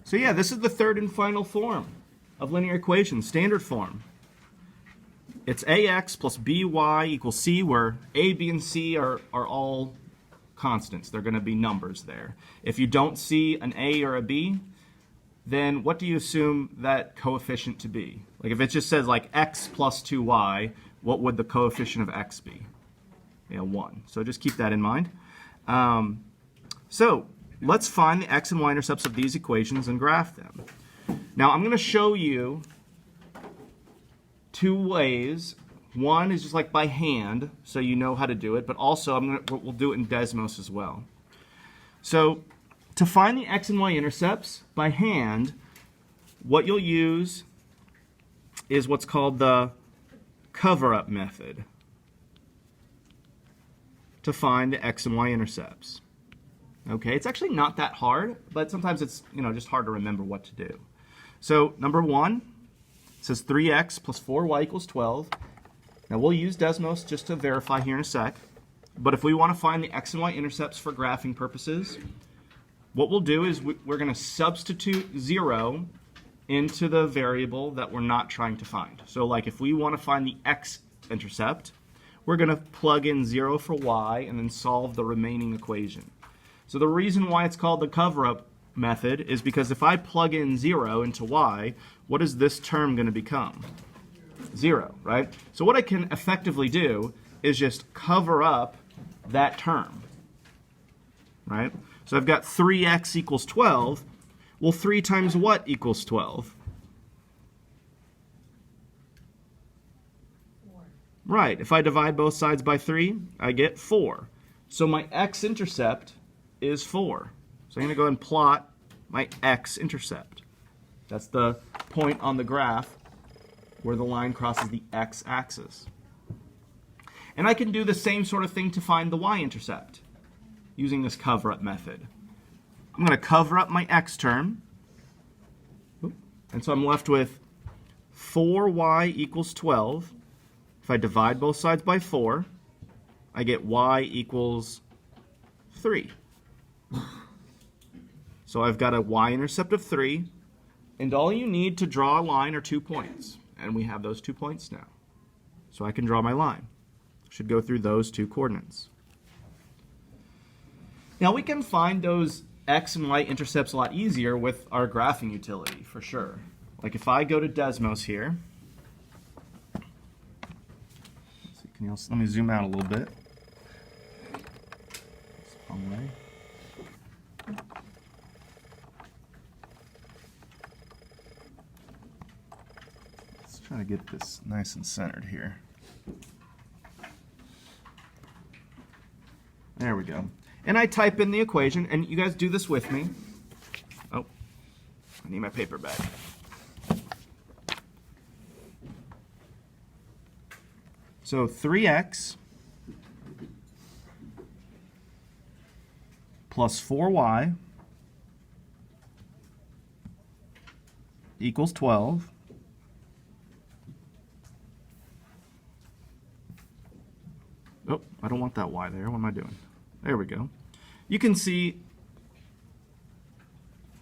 So yeah, this is the third and final form of linear equations, standard form. It's ax plus by equals c, where a, b, and c are all constants. They're going to be numbers there. If you don't see an a or a b, then what do you assume that coefficient to be? Like if it just says like x plus 2y, what would the coefficient of x be? Yeah, 1. So just keep that in mind. So let's find the x and y intercepts of these equations and graph them. Now I'm going to show you two ways. One is just like by hand, so you know how to do it, but also we'll do it in Desmos as well. So to find the x and y intercepts by hand, what you'll use is what's called the cover-up method to find the x and y intercepts. Okay, it's actually not that hard, but sometimes it's just hard to remember what to do. So number one, it says 3x plus 4y equals 12. Now we'll use Desmos just to verify here in a sec. But if we want to find the x and y intercepts for graphing purposes, what we'll do is we're going to substitute 0 into the variable that we're not trying to find. So like if we want to find the x-intercept, we're going to plug in 0 for y and then solve the remaining equation. So the reason why it's called the cover-up method is because if I plug in 0 into y, what is this term going to become? 0, right? So what I can effectively do is just cover up that term, right? So I've got 3x equals 12. Well, 3 times what equals 12? 4. Right. If I divide both sides by 3, I get 4. So my x-intercept is 4. So I'm going to go ahead and plot my x-intercept. That's the point on the graph where the line crosses the x-axis. And I can do the same sort of thing to find the y-intercept using this cover-up method. I'm going to cover up my x term. And so I'm left with 4y equals 12. If I divide both sides by 4, I get y equals 3. So I've got a y-intercept of 3. And all you need to draw a line are 2 points. And we have those 2 points now. So I can draw my line. Should go through those 2 coordinates. Now we can find those x and y intercepts a lot easier with our graphing utility, for sure. Like if I go to Desmos here, let's see, let me zoom out a little bit. That's the wrong way. Let's try to get this nice and centered here. There we go. And I type in the equation, and you guys do this with me. Oh, I need my paper bag. So 3x plus 4y equals 12. Oh, I don't want that y there. What am I doing? There we go. You can see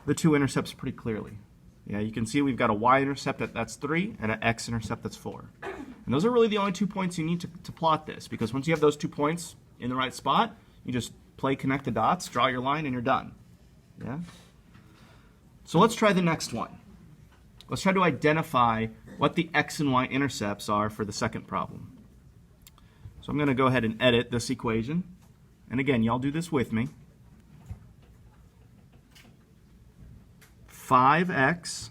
the 2 intercepts pretty clearly. Yeah, you can see we've got a y-intercept that's 3 and an x-intercept that's 4. And those are really the only 2 points you need to plot this, because once you have those 2 points in the right spot, you just play connect the dots, draw your line, and you're done. Yeah? So let's try the next one. Let's try to identify what the x and y intercepts are for the second problem. So I'm going to go ahead and edit this equation. And again, y'all do this with me. 5x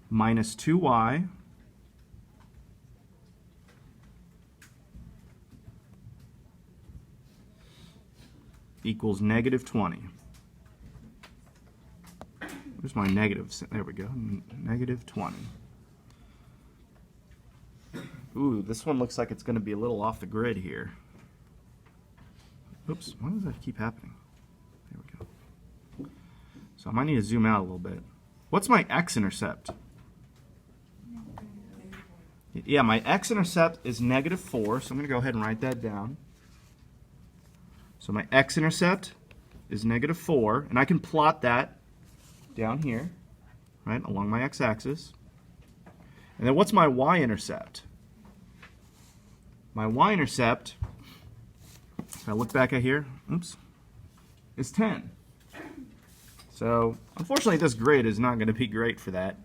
minus 2y equals negative 20. Where's my negative? There we go. Negative 20. Ooh, this one looks like it's going to be a little off the grid here. Oops, why does that keep happening? There we go. So I might need to zoom out a little bit. What's my x-intercept? Yeah, my x-intercept is negative 4, so I'm going to go ahead and write that down. So my x-intercept is -4, and I can plot that down here, right, along my x-axis. And then what's my y-intercept? My y-intercept, if I look back at here, oops, is 10. So unfortunately this grid is not going to be great for that.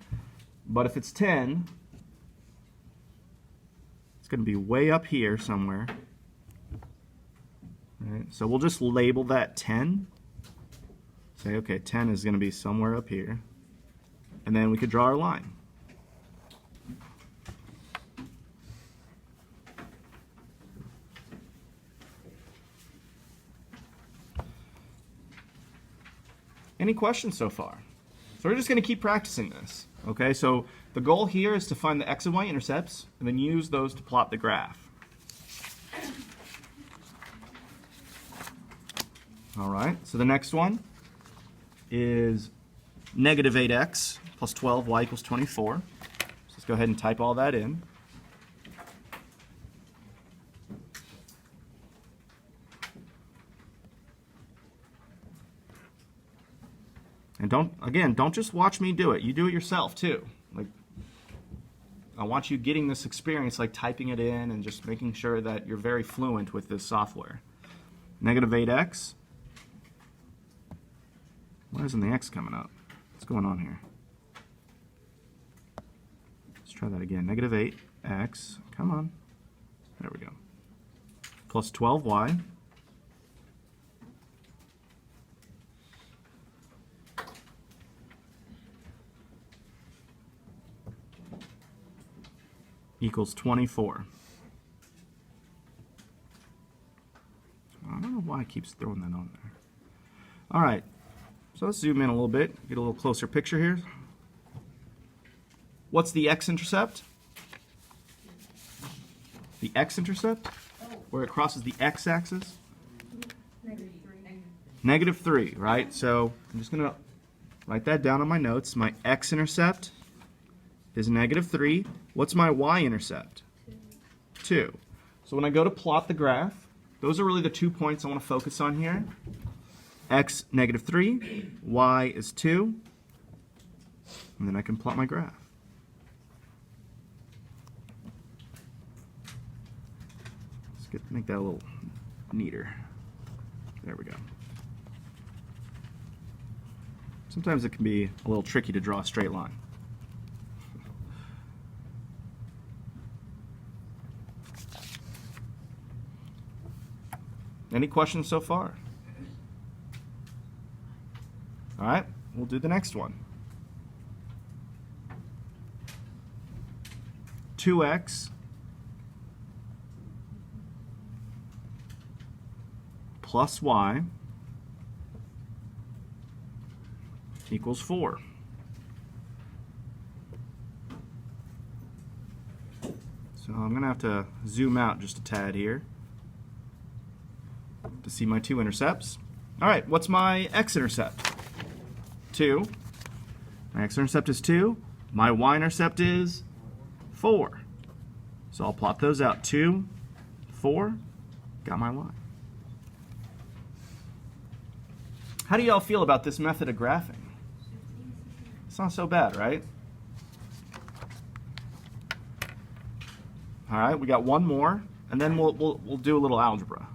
But if it's 10, it's going to be way up here somewhere. Right, so we'll just label that 10. Say, okay, 10 is going to be somewhere up here. And then we could draw our line. Any questions so far? So we're just going to keep practicing this. Okay, so the goal here is to find the x and y intercepts and then use those to plot the graph. All right, so the next one is -8x plus 12y equals 24. So let's go ahead and type all that in. And don't just watch me do it. You do it yourself too. Like, I want you getting this experience, like typing it in and just making sure that you're very fluent with this software. -8x. Why isn't the x coming up? What's going on here? Let's try that again. -8x. Come on. There we go. Plus 12y. Equals 24. I don't know why it keeps throwing that on there. All right, so let's zoom in a little bit, get a little closer picture here. What's the x-intercept? The x-intercept, where it crosses the x-axis? -3, right? So I'm just going to write that down on my notes. My x-intercept is -3. What's my y-intercept? 2. So when I go to plot the graph, those are really the 2 points I want to focus on here. X -3, y is 2, and then I can plot my graph. Let's make that a little neater. There we go. Sometimes it can be a little tricky to draw a straight line. Any questions so far? All right, we'll do the next one. 2x plus y equals 4. So I'm going to have to zoom out just a tad here to see my 2 intercepts. All right, what's my x-intercept? 2. My x-intercept is 2. My y-intercept is 4. So I'll plot those out. 2, 4. Got my line. How do y'all feel about this method of graphing? It's not so bad, right? All right, we got one more, and then we'll do a little algebra.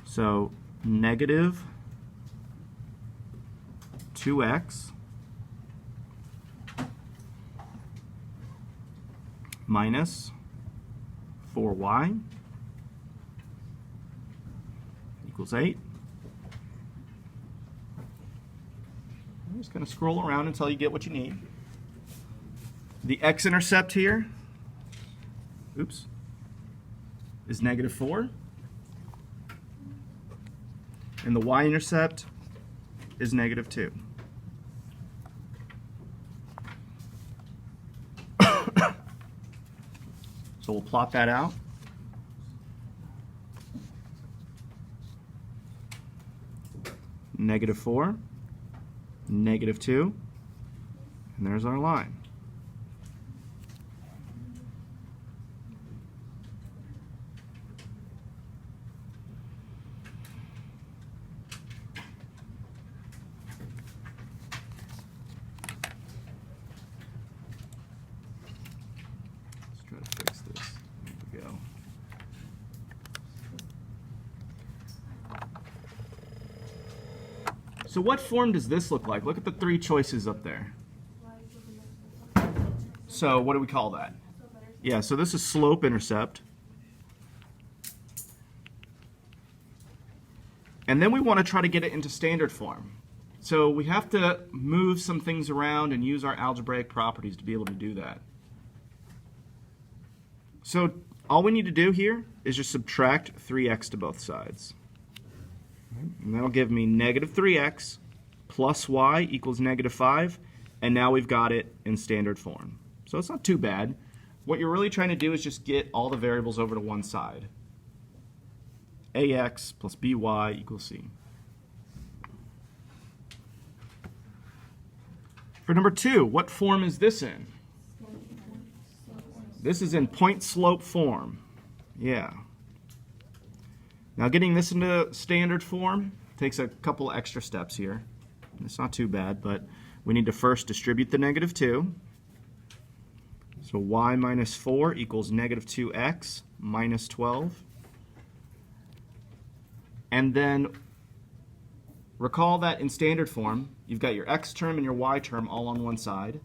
So -2x minus 4y equals 8. I'm just going to scroll around until you get what you need. The x-intercept here, oops, is -4. And the y-intercept is -2. So we'll plot that out. -4, -2, and there's our line. So what form does this look like? Look at the three choices up there. So what do we call that? Yeah, so this is slope-intercept. And then we want to try to get it into standard form. So we have to move some things around and use our algebraic properties to be able to do that. So all we need to do here is just subtract 3x to both sides. And that'll give me negative 3x plus y equals negative 5. And now we've got it in standard form. So it's not too bad. What you're really trying to do is just get all the variables over to one side. ax plus by equals c. For number 2, what form is this in? This is in point-slope form. Yeah. Now getting this into standard form takes a couple extra steps here. It's not too bad, but we need to first distribute the negative 2. So y minus 4 equals negative 2x minus 12. And then recall that in standard form, you've got your x term and your y term all on one side,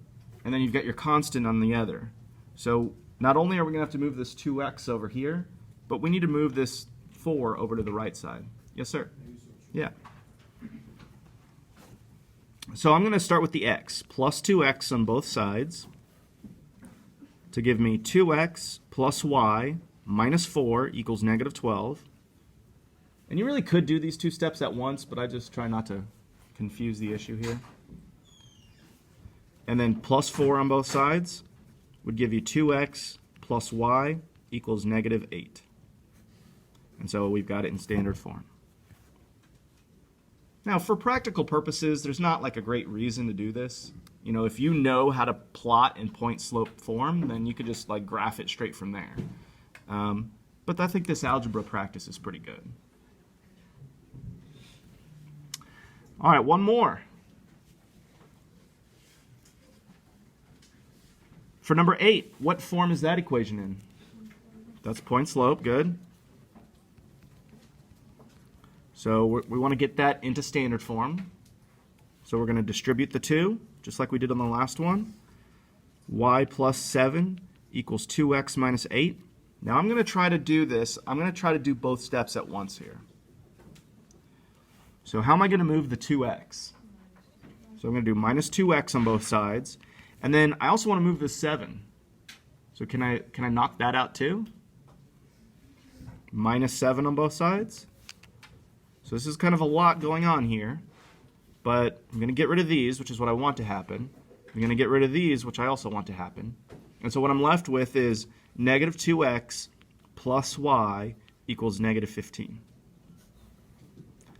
and then you've got your constant on the other. So not only are we going to have to move this 2x over here, but we need to move this 4 over to the right side. Yes, sir? Yeah. So I'm going to start with the x, plus 2x on both sides, to give me 2x plus y minus 4 equals negative 12. And you really could do these two steps at once, but I just try not to confuse the issue here. And then plus 4 on both sides would give you 2x plus y equals negative 8. And so we've got it in standard form. Now, for practical purposes, there's not like a great reason to do this. You know, if you know how to plot in point-slope form, then you could just like graph it straight from there. But I think this algebra practice is pretty good. All right, one more. For number 8, what form is that equation in? That's point-slope, good. So we want to get that into standard form. So we're going to distribute the 2, just like we did on the last one. Y plus 7 equals 2x minus 8. Now I'm going to try to do this. I'm going to try to do both steps at once here. So how am I going to move the 2x? So I'm going to do minus 2x on both sides. And then I also want to move the 7. So can I knock that out too? Minus 7 on both sides. So this is kind of a lot going on here. But I'm going to get rid of these, which is what I want to happen. I'm going to get rid of these, which I also want to happen. And so what I'm left with is negative 2x plus y equals negative 15.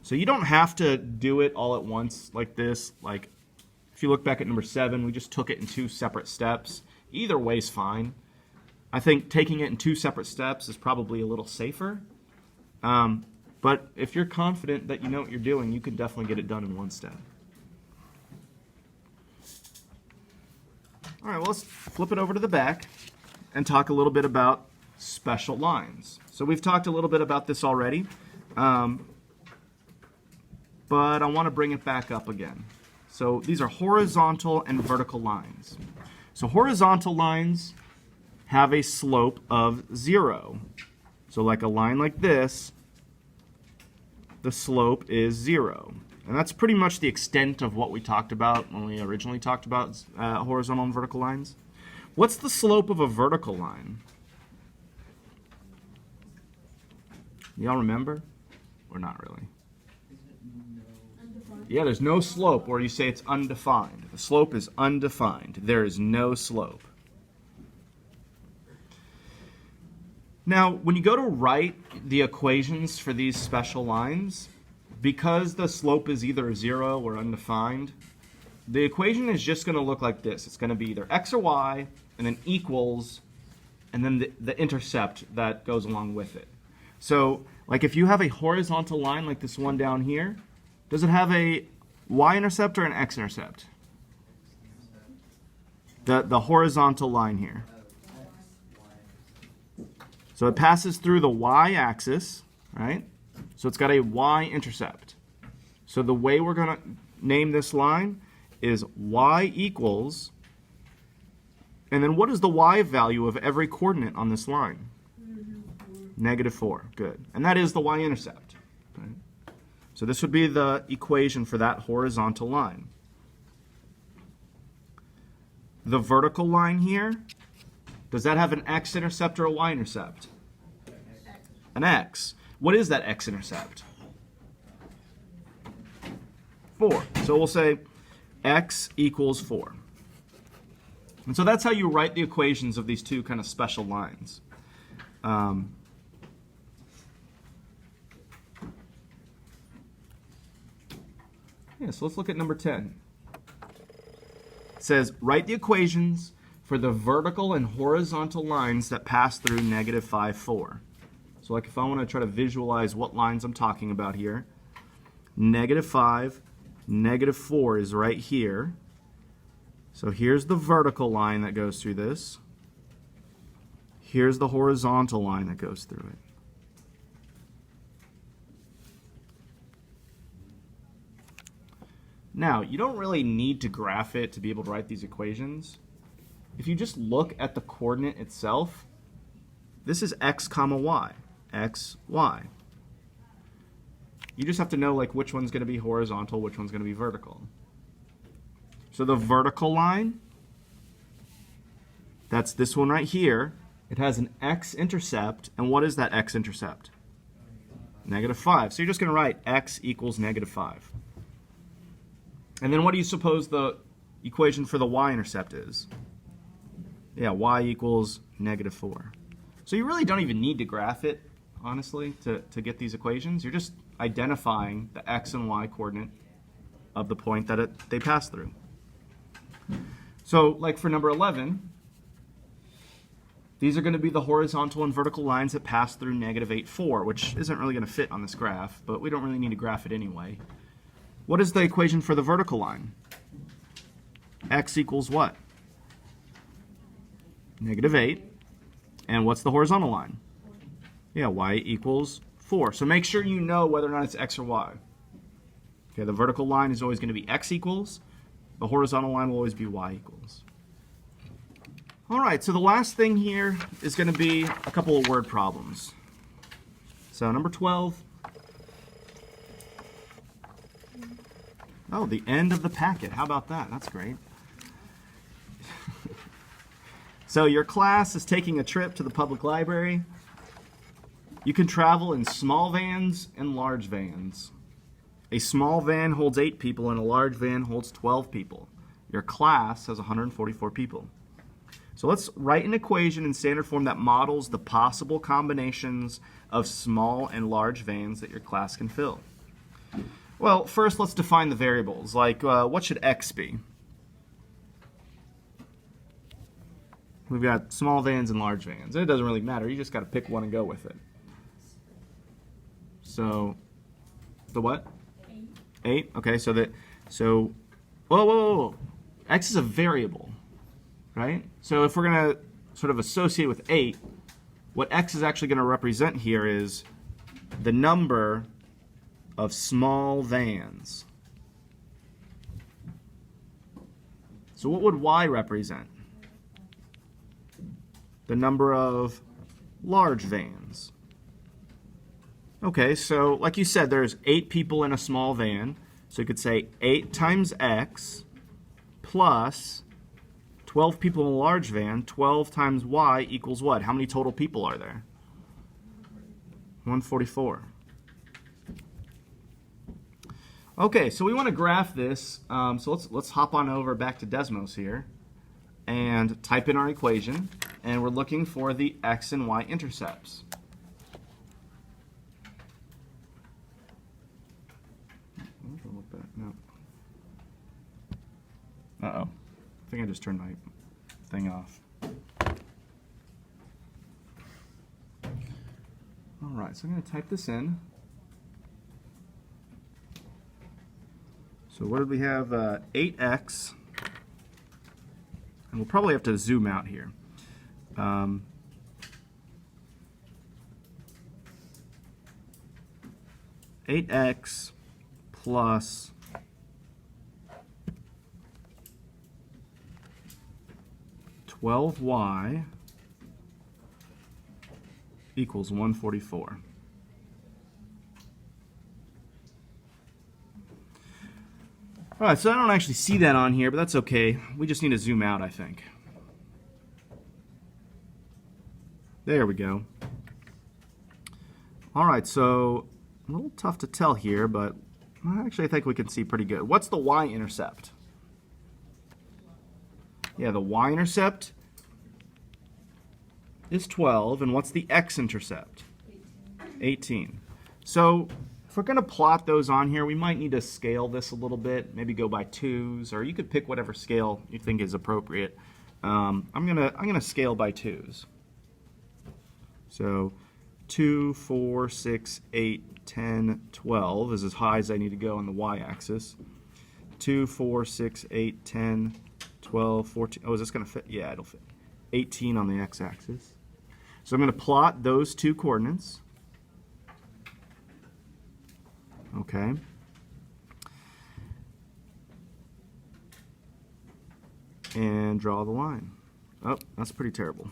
So you don't have to do it all at once like this. Like if you look back at number 7, we just took it in 2 separate steps. Either way's fine. I think taking it in 2 separate steps is probably a little safer. But if you're confident that you know what you're doing, you can definitely get it done in 1 step. All right, well, let's flip it over to the back and talk a little bit about special lines. So we've talked a little bit about this already, but I want to bring it back up again. So these are horizontal and vertical lines. So horizontal lines have a slope of 0. So like a line like this, the slope is 0. And that's pretty much the extent of what we talked about when we originally talked about horizontal and vertical lines. What's the slope of a vertical line? Y'all remember? Or not really? Yeah, there's no slope, or you say it's undefined. The slope is undefined. There is no slope. Now, when you go to write the equations for these special lines, because the slope is either 0 or undefined, the equation is just going to look like this. It's going to be either x or y, and then equals, and then the intercept that goes along with it. So, like if you have a horizontal line like this one down here, does it have a y-intercept or an x-intercept? The horizontal line here. So it passes through the y-axis, right? So it's got a y-intercept. So the way we're going to name this line is y equals, and then what is the y value of every coordinate on this line? -4. Good. And that is the y-intercept. Right? So this would be the equation for that horizontal line. The vertical line here, does that have an x-intercept or a y-intercept? An x. What is that x-intercept? 4. So we'll say x equals 4. And so that's how you write the equations of these two kind of special lines. Yeah, so let's look at number 10. It says, write the equations for the vertical and horizontal lines that pass through -5, 4. So like if I want to try to visualize what lines I'm talking about here, -5, -4 is right here. So here's the vertical line that goes through this. Here's the horizontal line that goes through it. Now, you don't really need to graph it to be able to write these equations. If you just look at the coordinate itself, this is x comma y, x, y. You just have to know like which one's going to be horizontal, which one's going to be vertical. So the vertical line, that's this one right here. It has an x-intercept, and what is that x-intercept? -5. So you're just going to write x equals -5. And then what do you suppose the equation for the y-intercept is? Yeah, y equals -4. So you really don't even need to graph it, honestly, to get these equations. You're just identifying the x and y coordinate of the point that they pass through. So like for number 11, these are going to be the horizontal and vertical lines that pass through -8, 4, which isn't really going to fit on this graph, but we don't really need to graph it anyway. What is the equation for the vertical line? X equals what? -8. And what's the horizontal line? Yeah, y equals 4. So make sure you know whether or not it's x or y. Okay, the vertical line is always going to be x equals. The horizontal line will always be y equals. All right, so the last thing here is going to be a couple of word problems. So number 12. Oh, the end of the packet. How about that? That's great. So your class is taking a trip to the public library. You can travel in small vans and large vans. A small van holds 8 people and a large van holds 12 people. Your class has 144 people. So let's write an equation in standard form that models the possible combinations of small and large vans that your class can fill. Well, first let's define the variables. Like, what should x be? We've got small vans and large vans. It doesn't really matter. You just got to pick one and go with it. So, the what? 8. Okay, so, whoa. X is a variable, right? So if we're going to sort of associate with 8, what x is actually going to represent here is the number of small vans. So what would y represent? The number of large vans. Okay, so like you said, there's 8 people in a small van. So you could say 8 times x plus 12 people in a large van. 12 times y equals what? How many total people are there? 144. Okay, so we want to graph this. So let's hop on over back to Desmos here and type in our equation. And we're looking for the x and y intercepts. No. Uh-oh. I think I just turned my thing off. All right, so I'm going to type this in. So what did we have? 8x. And we'll probably have to zoom out here. 8x plus 12y equals 144. All right, so I don't actually see that on here, but that's okay. We just need to zoom out, I think. There we go. All right, so a little tough to tell here, but actually I think we can see pretty good. What's the y-intercept? Yeah, the y-intercept is 12, and what's the x-intercept? 18. So if we're going to plot those on here, we might need to scale this a little bit, maybe go by 2s, or you could pick whatever scale you think is appropriate. I'm gonna scale by 2s. So 2, 4, 6, 8, 10, 12 is as high as I need to go on the y-axis. 2, 4, 6, 8, 10, 12, 14. Oh, is this going to fit? Yeah, it'll fit. 18 on the x-axis. So I'm going to plot those two coordinates. Okay. And draw the line. Oh, that's pretty terrible.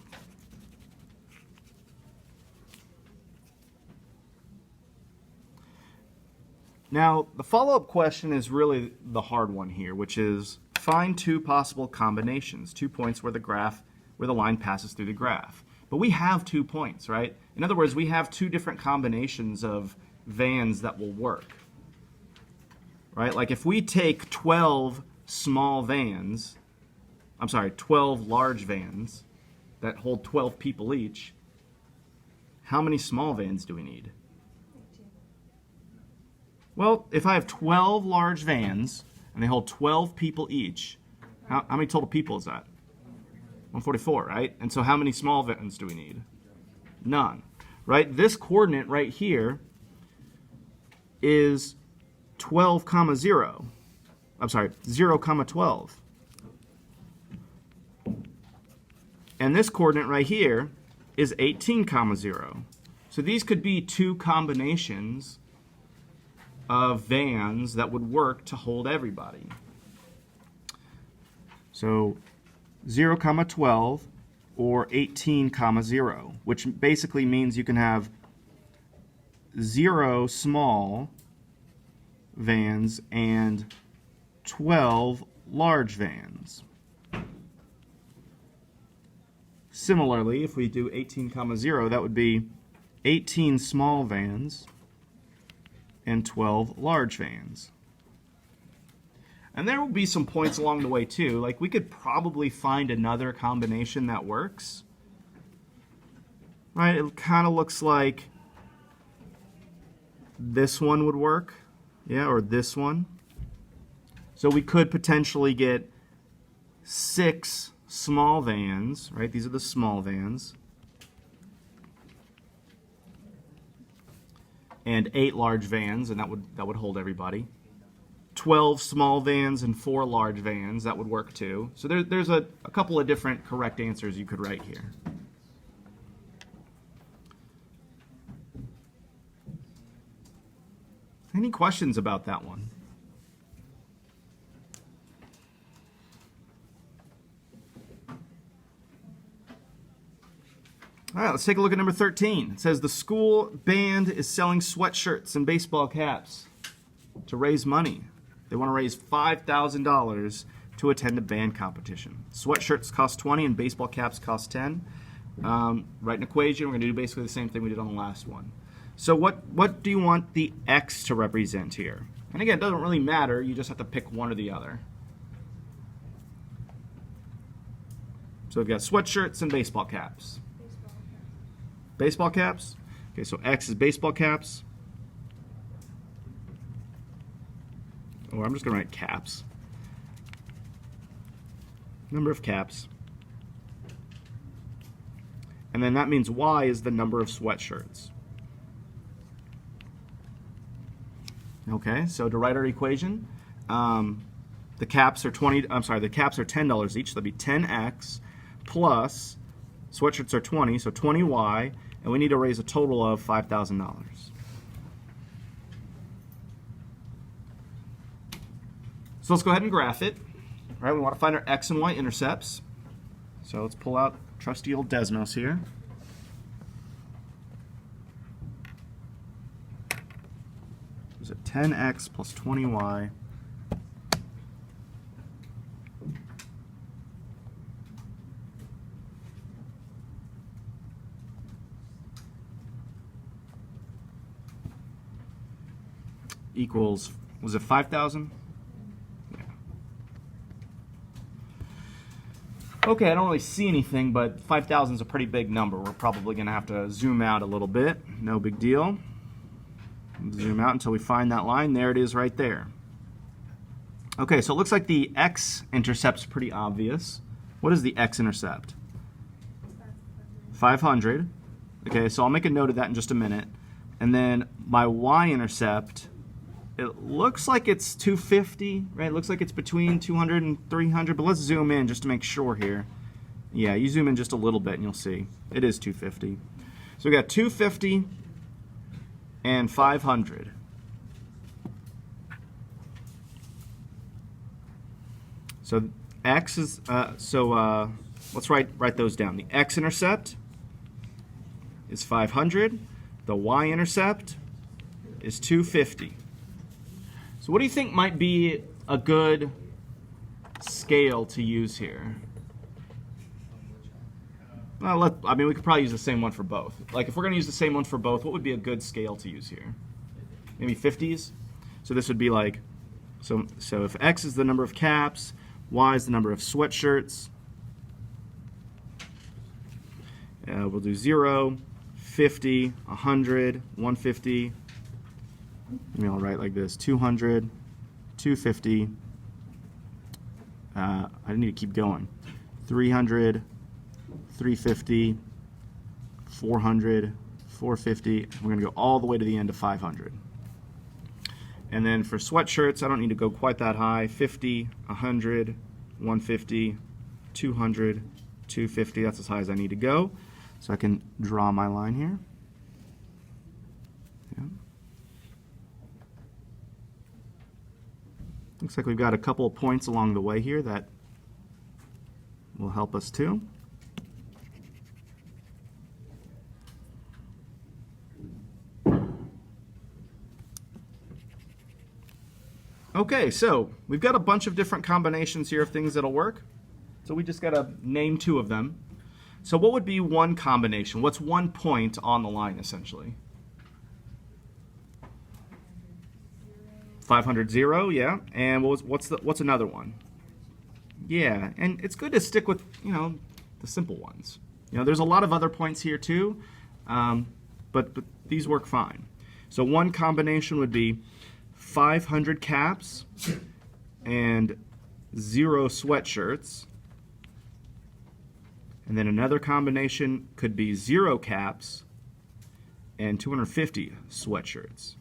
Now, the follow-up question is really the hard one here, which is find two possible combinations, 2 points where the line passes through the graph. But we have 2 points, right? In other words, we have 2 different combinations of vans that will work. Right? Like if we take 12 small vans, 12 large vans that hold 12 people each, how many small vans do we need? Well, if I have 12 large vans and they hold 12 people each, how many total people is that? 144, right? And so how many small vans do we need? None, right? This coordinate right here is 12, 0. I'm sorry, 0, 12. And this coordinate right here is 18, 0. So these could be 2 combinations of vans that would work to hold everybody. So 0, 12 or 18, 0, which basically means you can have 0 small vans and 12 large vans. Similarly, if we do 18, 0, that would be 18 small vans and 12 large vans. And there will be some points along the way too. Like we could probably find another combination that works. Right? It kind of looks like this one would work. Yeah, or this one. So we could potentially get 6 small vans, right? These are the small vans. And 8 large vans, and that would hold everybody. 12 small vans and 4 large vans, that would work too. So there's a couple of different correct answers you could write here. Any questions about that one? All right, let's take a look at number 13. It says the school band is selling sweatshirts and baseball caps to raise money. They want to raise $5,000 to attend a band competition. Sweatshirts cost $20 and baseball caps cost $10. Write an equation. We're going to do basically the same thing we did on the last one. So what do you want the x to represent here? And again, it doesn't really matter. You just have to pick one or the other. So we've got sweatshirts and baseball caps. Baseball caps? Okay, so x is baseball caps. Or I'm just going to write caps. Number of caps. And then that means y is the number of sweatshirts. Okay, so to write our equation, the caps are the caps are $10 each, so that'd be 10x plus sweatshirts are 20, so 20y, and we need to raise a total of $5,000. So let's go ahead and graph it. All right, we want to find our x and y intercepts. So let's pull out trusty old Desmos here. Is it 10x plus 20y equals, was it 5,000? Yeah. Okay, I don't really see anything, but 5,000 is a pretty big number. We're probably going to have to zoom out a little bit. No big deal. Zoom out until we find that line. There it is right there. Okay, so it looks like the x-intercept's pretty obvious. What is the x-intercept? 500. Okay, so I'll make a note of that in just a minute. And then my y-intercept, it looks like it's 250, right? It looks like it's between 200 and 300, but let's zoom in just to make sure here. Yeah, you zoom in just a little bit and you'll see. It is 250. So we got 250 and 500. So x is, let's write those down. The x-intercept is 500. The y-intercept is 250. So what do you think might be a good scale to use here? Well, I mean, we could probably use the same one for both. Like, if we're going to use the same one for both, what would be a good scale to use here? Maybe 50s? So this would be like, so if x is the number of caps, y is the number of sweatshirts, we'll do 0, 50, 100, 150. Maybe I'll write like this, 200, 250. I need to keep going. 300, 350, 400, 450. We're going to go all the way to the end of 500. And then for sweatshirts, I don't need to go quite that high. 50, 100, 150, 200, 250. That's as high as I need to go. So I can draw my line here. Yeah. Looks like we've got a couple of points along the way here that will help us too. Okay, so we've got a bunch of different combinations here of things that'll work. So we just got to name 2 of them. So what would be one combination? What's one point on the line, essentially? 500, 0, yeah. And what's another one? Yeah, and it's good to stick with, the simple ones. There's a lot of other points here too, but these work fine. So one combination would be 500 caps and 0 sweatshirts. And then another combination could be 0 caps and 250 sweatshirts.